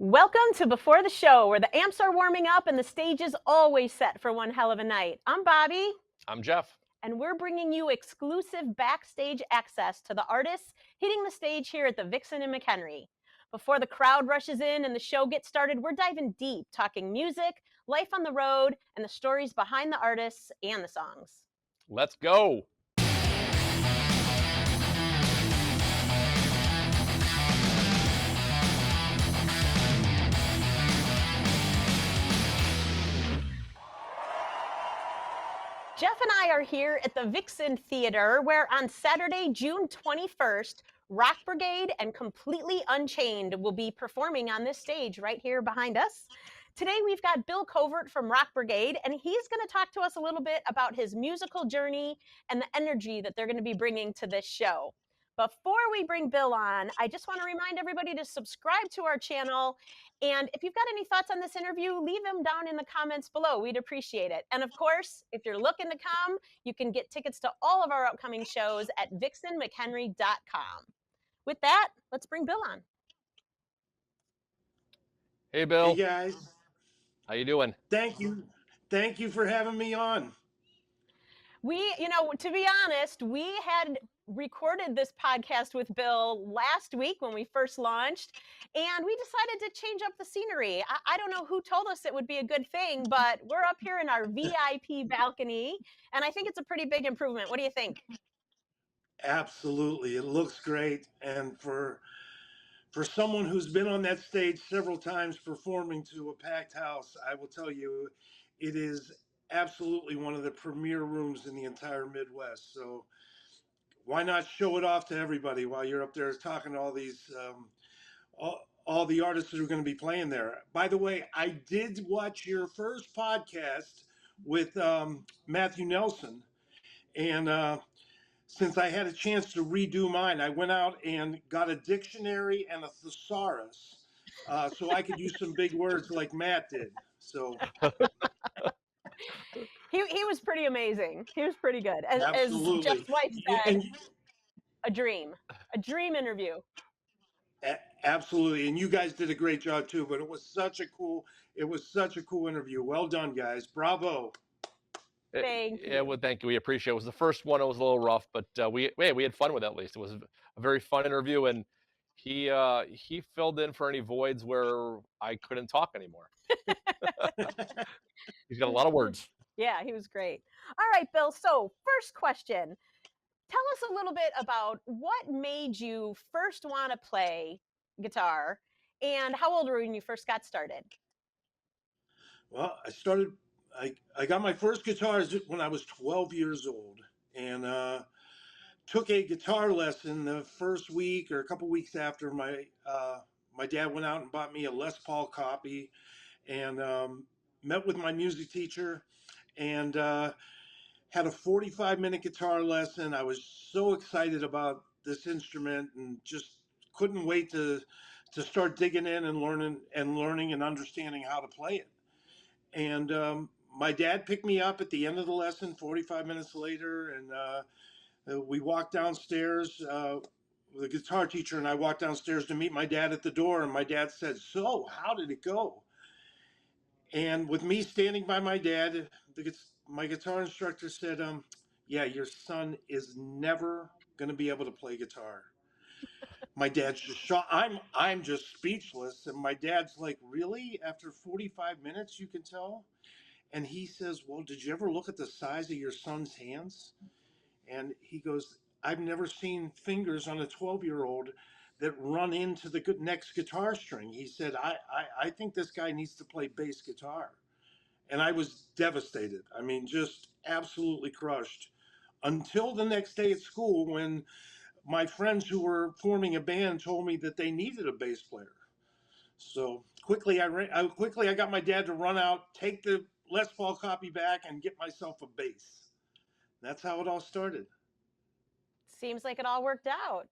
Welcome to Before the Show, where the amps are warming up and the stage is always set for one hell of a night. I'm Bobby. I'm Jeff. And we're bringing you exclusive backstage access to the artists hitting the stage here at the Vixen in McHenry. Before the crowd rushes in and the show gets started, we're diving deep, talking music, life on the road, and the stories behind the artists and the songs. Let's go. Jeff and I are here at the Vixen Theater, where on Saturday, June 21st, Rok Brigade and Completely Unchained will be performing on this stage right here behind us. Today, we've got Bill Covert from Rok Brigade, and he's going to talk to us a little bit about his musical journey and the energy that they're going to be bringing to this show. Before we bring Bill on, I just want to remind everybody to subscribe to our channel. And if you've got any thoughts on this interview, leave them down in the comments below. We'd appreciate it. And of course, if you're looking to come, you can get tickets to all of our upcoming shows at vixenmchenry.com. With that, let's bring Bill on. Hey, Bill. Hey, guys. How you doing? Thank you. Thank you for having me on. To be honest, we had recorded this podcast with Bill last week when we first launched, and we decided to change up the scenery. I don't know who told us it would be a good thing, but we're up here in our VIP balcony, and I think it's a pretty big improvement. What do you think? Absolutely. It looks great. And for someone who's been on that stage several times performing to a packed house, I will tell you, it is absolutely one of the premier rooms in the entire Midwest. So why not show it off to everybody while you're up there talking to all these all the artists that are going to be playing there. By the way, I did watch your first podcast with Matthew Nelson, and since I had a chance to redo mine, I went out and got a dictionary and a thesaurus so I could use some big words like Matt did. So he was pretty amazing. He was pretty good. As Jeff's wife said, a dream interview. Absolutely, and you guys did a great job too. But it was such a cool interview. Well done, guys. Bravo. Thank you. Yeah, well, thank you. We appreciate it. It was the first one. It was a little rough, but we had fun with it at least. It was a very fun interview, and he filled in for any voids where I couldn't talk anymore. He's got a lot of words. Yeah, he was great. All right, Bill. So first question. Tell us a little bit about what made you first want to play guitar, and how old were you when you first got started? Well, I got my first guitar when I was 12 years old, and took a guitar lesson the first week or a couple weeks after my dad went out and bought me a Les Paul copy, and met with my music teacher, and had a 45-minute guitar lesson. I was so excited about this instrument and just couldn't wait to start digging in and learning and understanding how to play it. And my dad picked me up at the end of the lesson 45 minutes later, and we walked downstairs. The guitar teacher and I walked downstairs to meet my dad at the door, and my dad said, "So, how did it go?" And with me standing by my dad, my guitar instructor said, "Yeah, your son is never going to be able to play guitar." My dad's just shocked. I'm just speechless. And my dad's like, "Really? After 45 minutes, you can tell?" And he says, "Well, did you ever look at the size of your son's hands?" And he goes, "I've never seen fingers on a 12-year-old that run into the next guitar string." He said, I think this guy needs to play bass guitar." And I was devastated. I mean, just absolutely crushed until the next day at school when my friends who were forming a band told me that they needed a bass player. So quickly I got my dad to run out, take the Les Paul copy back, and get myself a bass. That's how it all started. Seems like it all worked out.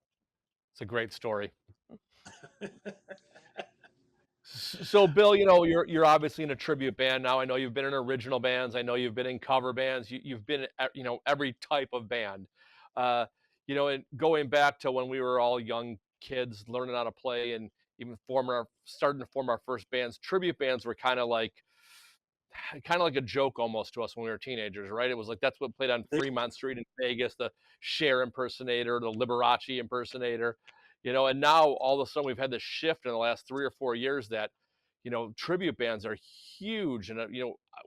It's a great story. So, Bill, you're obviously in a tribute band now. I know you've been in original bands. I know you've been in cover bands. You've been, every type of band. And going back to when we were all young kids learning how to play, and even starting to form our first bands. Tribute bands were kind of like a joke almost to us when we were teenagers, right? It was like that's what played on They, Fremont Street in Vegas, the Cher impersonator, the Liberace impersonator, and now all of a sudden we've had this shift in the last 3 or 4 years that, tribute bands are huge. And,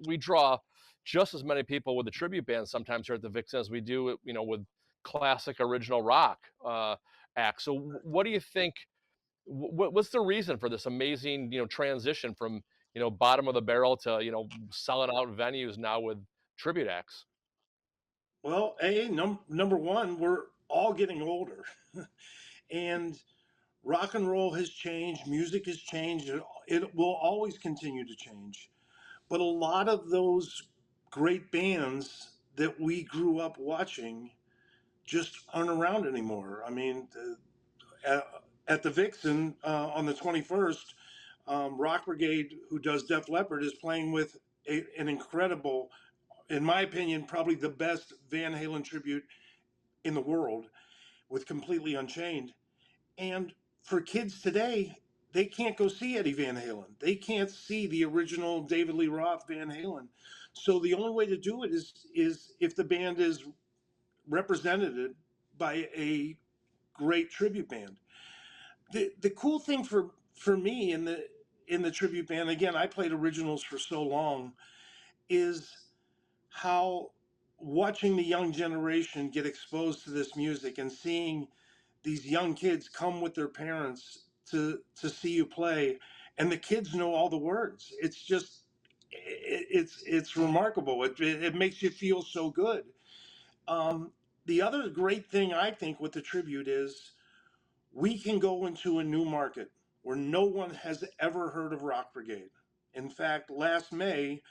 we draw just as many people with the tribute bands sometimes here at the Vixen as we do, with classic original rock acts. So what do you think? What's the reason for this amazing transition from bottom of the barrel to selling out venues now with tribute acts? well, number one, we're all getting older, and rock and roll has changed, music has changed, it will always continue to change. But a lot of those great bands that we grew up watching just aren't around anymore. I mean, at, at the Vixen on the 21st, Rok Brigade, who does Def Leppard, is playing with an incredible, in my opinion, probably the best Van Halen tribute in the world with Completely Unchained. And for kids today, they can't go see Eddie Van Halen. They can't see the original David Lee Roth Van Halen. So the only way to do it is if the band is represented by a great tribute band. The cool thing for me in the tribute band, again, I played originals for so long, is how watching the young generation get exposed to this music and seeing these young kids come with their parents to see you play, and the kids know all the words. It's just it's remarkable. It makes you feel so good. Um, the other great thing I think with the tribute is we can go into a new market where no one has ever heard of Rok Brigade. In fact, last May,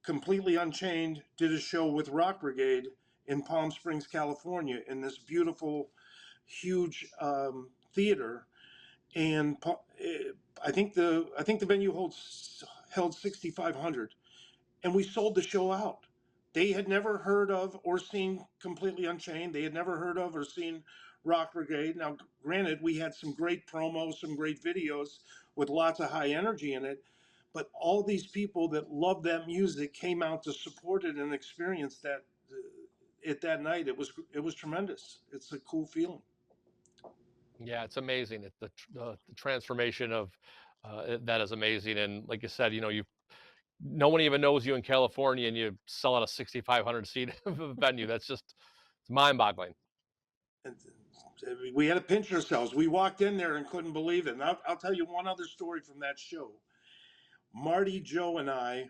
Completely Unchained did a show with Rok Brigade in Palm Springs, California, in this beautiful, huge theater, and I think the venue held 6,500, and we sold the show out. They had never heard of or seen Completely Unchained. They had never heard of or seen Rok Brigade. Now, granted, we had some great promos, some great videos with lots of high energy in it, but all these people that love that music came out to support it and experience it that night. It was tremendous. It's a cool feeling. Yeah, it's amazing. The transformation of that is amazing. And like you said, no one even knows you in California, and you sell out a 6,500 seat venue. It's mind boggling. And we had to pinch ourselves. We walked in there and couldn't believe it. And I'll tell you one other story from that show. Marty, Joe, and I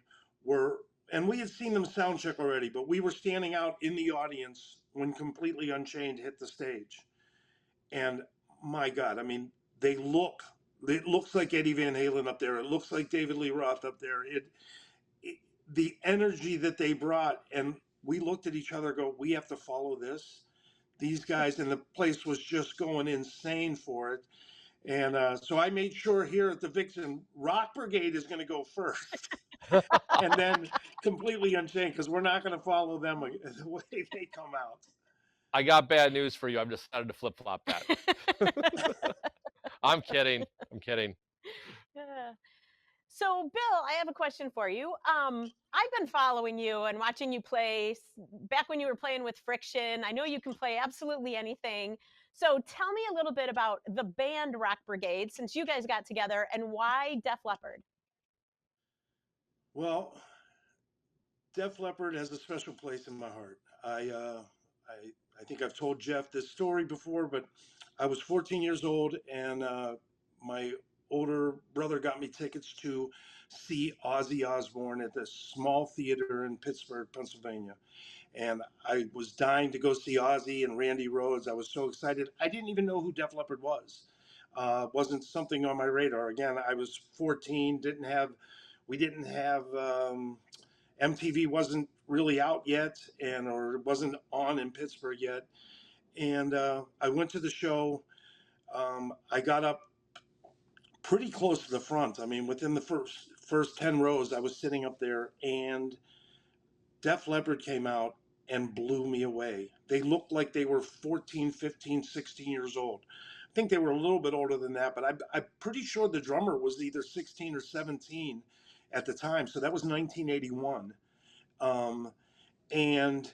and we had seen them sound check already, but we were standing out in the audience when Completely Unchained hit the stage. And my God, I mean, it looks like Eddie Van Halen up there. It looks like David Lee Roth up there. The energy that they brought, and we looked at each other, go, we have to follow this. These guys, and the place was just going insane for it. And so I made sure here at the Vixen, Rok Brigade is going to go first, and then Completely Unchained, because we're not going to follow them the way they come out. I got bad news for you. I've decided to flip flop that. I'm kidding. I'm kidding. Yeah. So, Bill, I have a question for you. I've been following you and watching you play back when you were playing with Friction. I know you can play absolutely anything. So, tell me a little bit about the band Rok Brigade, since you guys got together, and why Def Leppard. Well, Def Leppard has a special place in my heart. I think I've told Jeff this story before, but I was 14 years old, and my older brother got me tickets to see Ozzy Osbourne at this small theater in Pittsburgh, Pennsylvania. And I was dying to go see Ozzy and Randy Rhoads. I was so excited. I didn't even know who Def Leppard was. Wasn't something on my radar. Again, I was 14. We didn't have MTV wasn't really out yet, or wasn't on in Pittsburgh yet. And I went to the show. I got up pretty close to the front. I mean, within the first 10 rows, I was sitting up there, and Def Leppard came out and blew me away. They looked like they were 14, 15, 16 years old. think they were a little bit older than that, but I'm pretty sure the drummer was either 16 or 17 at the time. So that was 1981. Um, and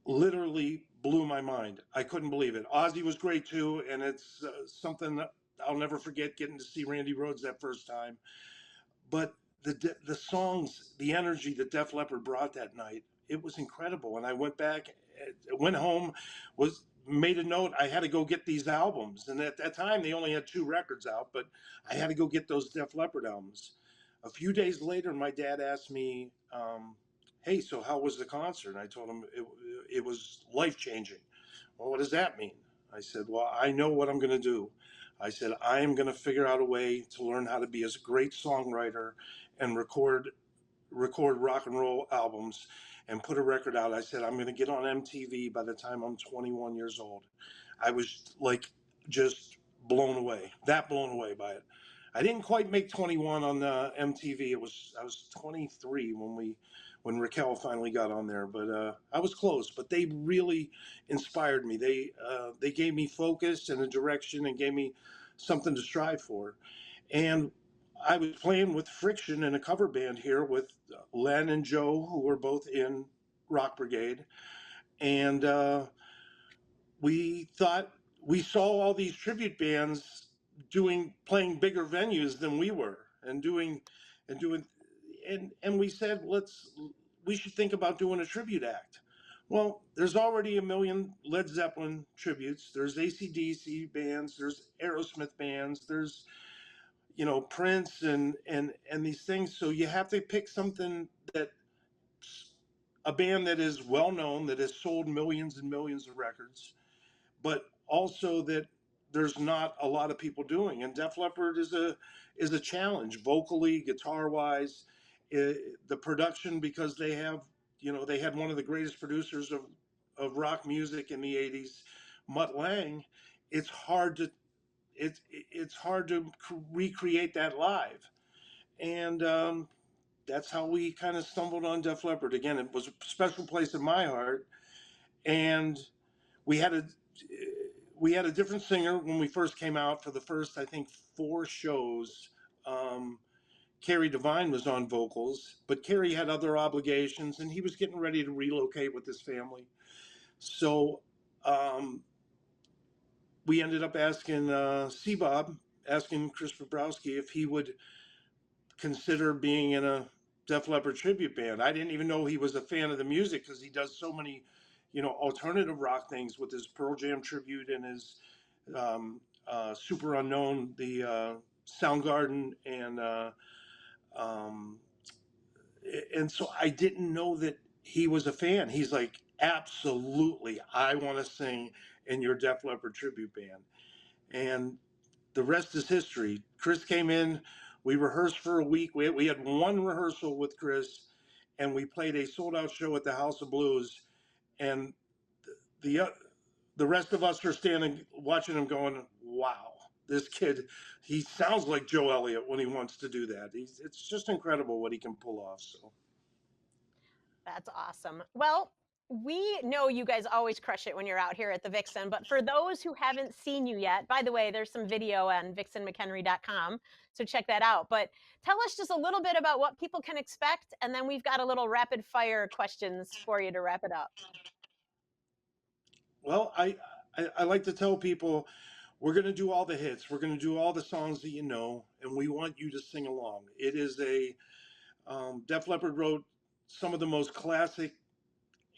literally blew my mind. I couldn't believe it. Ozzy was great too, and it's something that I'll never forget getting to see Randy Rhoads that first time. But the songs, the energy that Def Leppard brought that night, it was incredible. And I went back, went home, was made a note. I had to go get these albums, and at that time they only had 2 records out, but I had to go get those Def Leppard albums. A few days later, my dad asked me, "Hey, so how was the concert?" And I told him it was life changing. Well, what does that mean? I said, "Well, I know what I'm going to do." I said, "I am going to figure out a way to learn how to be a great songwriter and record rock and roll albums and put a record out." I said, "I'm going to get on MTV by the time I'm 21 years old." I was like just blown away, blown away by it. I didn't quite make 21 on the MTV. I was 23 when Raquel finally got on there, but I was close. But they really inspired me. They gave me focus and a direction and gave me something to strive for. And I was playing with Friction in a cover band here with Len and Joe, who were both in Rok Brigade, and we saw all these tribute bands playing bigger venues than we were, and we said we should think about doing a tribute act. Well, there's already a million Led Zeppelin tributes. There's AC/DC bands. There's Aerosmith bands. There's Prince and these things. So you have to pick something that a band that is well known, that has sold millions and millions of records, but also that there's not a lot of people doing. And Def Leppard is a challenge vocally, guitar wise, the production, because they had one of the greatest producers of rock music in the 80s, Mutt Lange. It's hard to recreate that live, and that's how we kind of stumbled on Def Leppard. Again, it was a special place in my heart, and we had a different singer when we first came out. For the first, I think, 4 shows, Kerry Devine was on vocals, but Kerry had other obligations, and he was getting ready to relocate with his family. So we ended up asking asking Chris Bobrowski if he would consider being in a Def Leppard tribute band. I didn't even know he was a fan of the music, because he does so many, alternative rock things with his Pearl Jam tribute and his Super Unknown, the Soundgarden, and so I didn't know that he was a fan. He's like, "Absolutely, I want to sing in your Def Leppard tribute band." And the rest is history. Chris came in, we rehearsed for a week. We had 1 rehearsal with Chris, and we played a sold out show at the House of Blues. And the rest of us are standing watching him going, "Wow, this kid, he sounds like Joe Elliott when he wants to do that." It's just incredible what he can pull off. So That's awesome. Well, we know you guys always crush it when you're out here at the Vixen, but for those who haven't seen you yet, by the way, there's some video on vixenmchenry.com, so check that out. But tell us just a little bit about what people can expect, and then we've got a little rapid fire questions for you to wrap it up. well, I like to tell people, we're going to do all the hits. We're going to do all the songs that you know, and we want you to sing along. It is Def Leppard wrote some of the most classic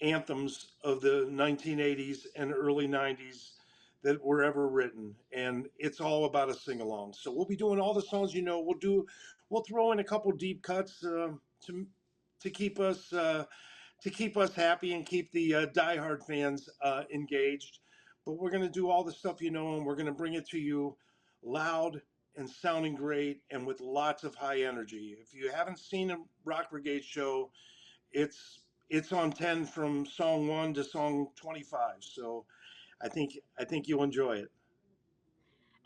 anthems of the 1980s and early 90s that were ever written, and it's all about a sing along. So we'll be doing all the songs you know. We'll throw in a couple deep cuts to keep us happy and keep the diehard fans engaged. But we're going to do all the stuff you know, and we're going to bring it to you loud and sounding great and with lots of high energy. If you haven't seen a Rok Brigade show, it's on 10 from song 1 to song 25. So I think you'll enjoy it.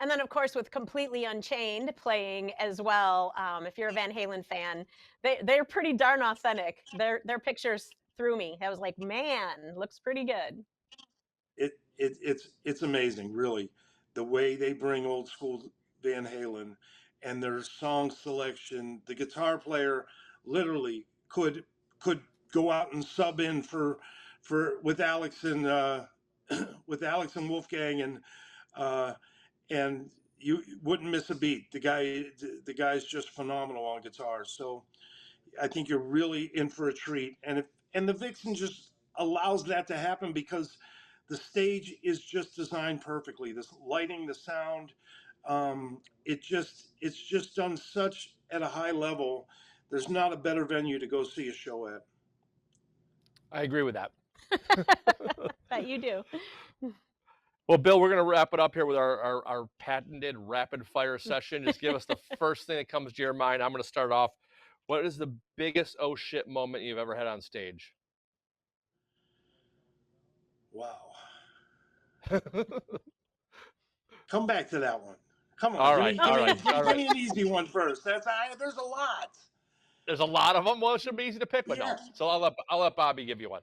And then, of course, with Completely Unchained playing as well, if you're a Van Halen fan, they're pretty darn authentic. Their pictures threw me. I was like, man, looks pretty good. It's amazing, really. the way they bring old school Van Halen and their song selection. The guitar player literally could go out and sub in for with Alex and with Alex and Wolfgang, uh, and you wouldn't miss a beat. The guy's just phenomenal on guitar. So I think you're really in for a treat. And the Vixen just allows that to happen because the stage is just designed perfectly. This lighting, the sound, it's just done such at a high level. There's not a better venue to go see a show at. I agree with that. Bet you do. Well, Bill, we're going to wrap it up here with our patented rapid fire session. Just give us the first thing that comes to your mind. I'm going to start off. What is the biggest oh shit moment you've ever had on stage? Wow. Come back to that one. Come on. All right. Give me an easy one first. There's a lot. There's a lot of them. Well, it should be easy to pick, but no. So I'll let Bobby give you one.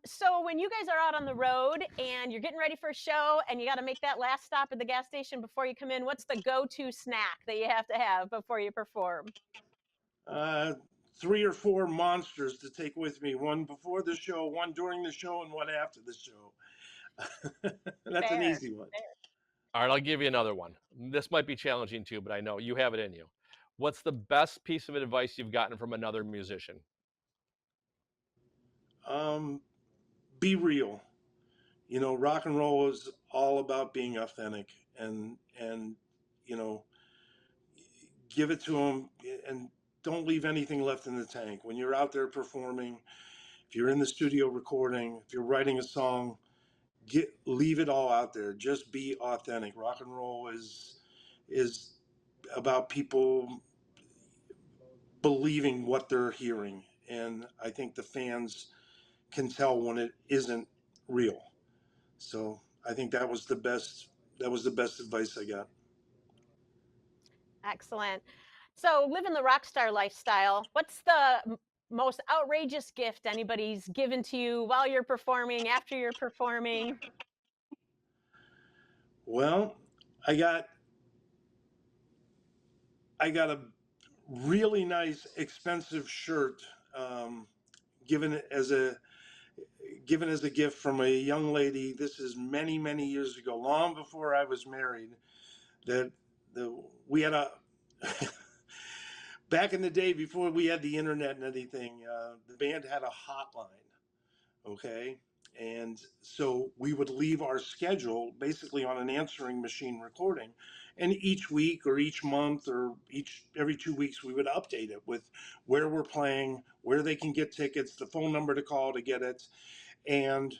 So when you guys are out on the road and you're getting ready for a show and you got to make that last stop at the gas station before you come in, what's the go-to snack that you have to have before you perform? 3 or 4 monsters to take with me. One before the show, one during the show, and one after the show. That's an easy one. Fair. All right, I'll give you another one. This might be challenging too, but I know you have it in you. What's the best piece of advice you've gotten from another musician? Be real. You know, rock and roll is all about being authentic, and you know, give it to them, and don't leave anything left in the tank. When you're out there performing, if you're in the studio recording, if you're writing a song, leave it all out there. Just be authentic. Rock and roll is about people believing what they're hearing, and I think the fans can tell when it isn't real. So I think that was the best advice I got. Excellent. So living the rock star lifestyle, what's the most outrageous gift anybody's given to you while you're performing, after you're performing? Well, I got a really nice, expensive shirt given as a gift from a young lady. This is many, many years ago, long before I was married. We had a back in the day before we had the internet and anything. The band had a hotline, okay, and so we would leave our schedule basically on an answering machine recording, and each week or each month or every 2 weeks we would update it with where we're playing, where they can get tickets, the phone number to call to get it. And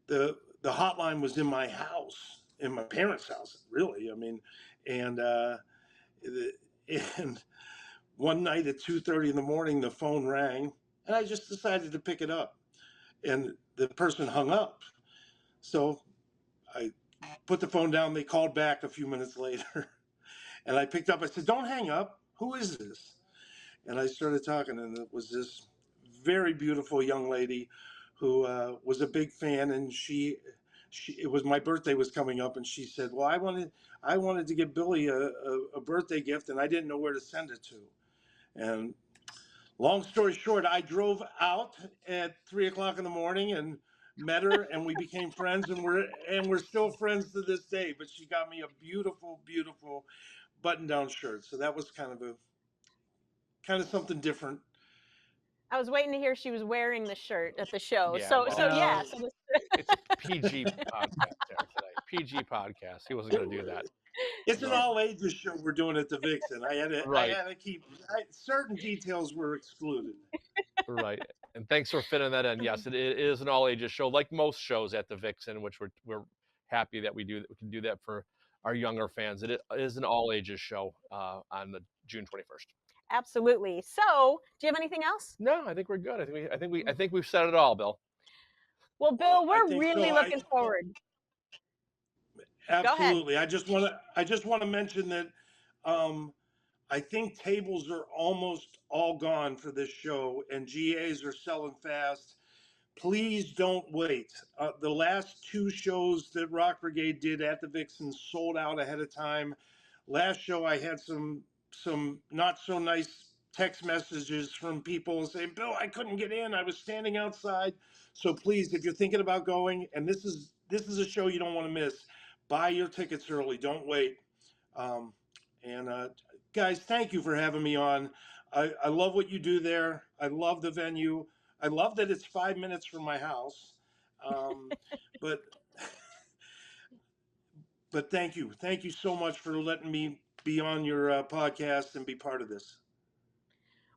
the hotline was in my house, in my parents' house, really. I mean, and and one night at 2:30 in the morning, the phone rang, and I just decided to pick it up, and the person hung up. So I put the phone down. They called back a few minutes later, and I picked up. I said, "Don't hang up. Who is this?" And I started talking, and it was this very beautiful young lady who was a big fan, and it was my birthday was coming up, and she said, "Well, I wanted to give Billy a birthday gift, and I didn't know where to send it to." And long story short, I drove out at 3:00 in the morning and met her, and we became friends, and we're still friends to this day. But she got me a beautiful, beautiful button-down shirt, so that was kind of something different. I was waiting to hear she was wearing the shirt at the show. Yeah, So well, yeah. It's a PG podcast there today. PG podcast. He wasn't going to do that. It's an all ages show we're doing at the Vixen. I had to keep certain details were excluded. Right. And thanks for fitting that in. Yes, it is an all ages show, like most shows at the Vixen, which we're happy that we can do that for our younger fans. It is an all ages show on the June 21st. Absolutely. So, do you have anything else? No, I think we're good. I think we've said it all, Bill. Well, Bill, we're really looking forward. Absolutely. I just want to mention that I think tables are almost all gone for this show, and GAs are selling fast. please don't wait. The last 2 shows that Rock Brigade did at the Vixen sold out ahead of time. Last show, I had some not so nice text messages from people saying, "Bill, I couldn't get in. I was standing outside." So please, if you're thinking about going, and this is a show you don't want to miss, buy your tickets early. Don't wait. Um, and guys, thank you for having me on. I love what you do there. I love the venue. I love that it's 5 minutes from my house. Um, but thank you. Thank you so much for letting me be on your podcast and be part of this.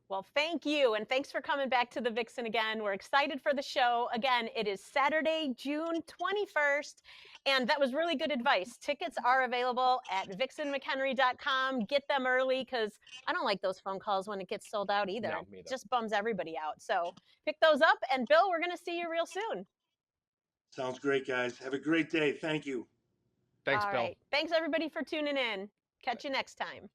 Well, thank you. And thanks for coming back to the Vixen again. We're excited for the show. Again, it is Saturday, June 21st. And that was really good advice. Tickets are available at vixenmchenry.com. Get them early because I don't like those phone calls when it gets sold out either. No, me It neither. just bums everybody out. So pick those up. And Bill, we're going to see you real soon. Sounds great, guys. Have a great day. Thank you. Thanks, All Bill. right. Thanks, everybody, for tuning in. Catch you next time.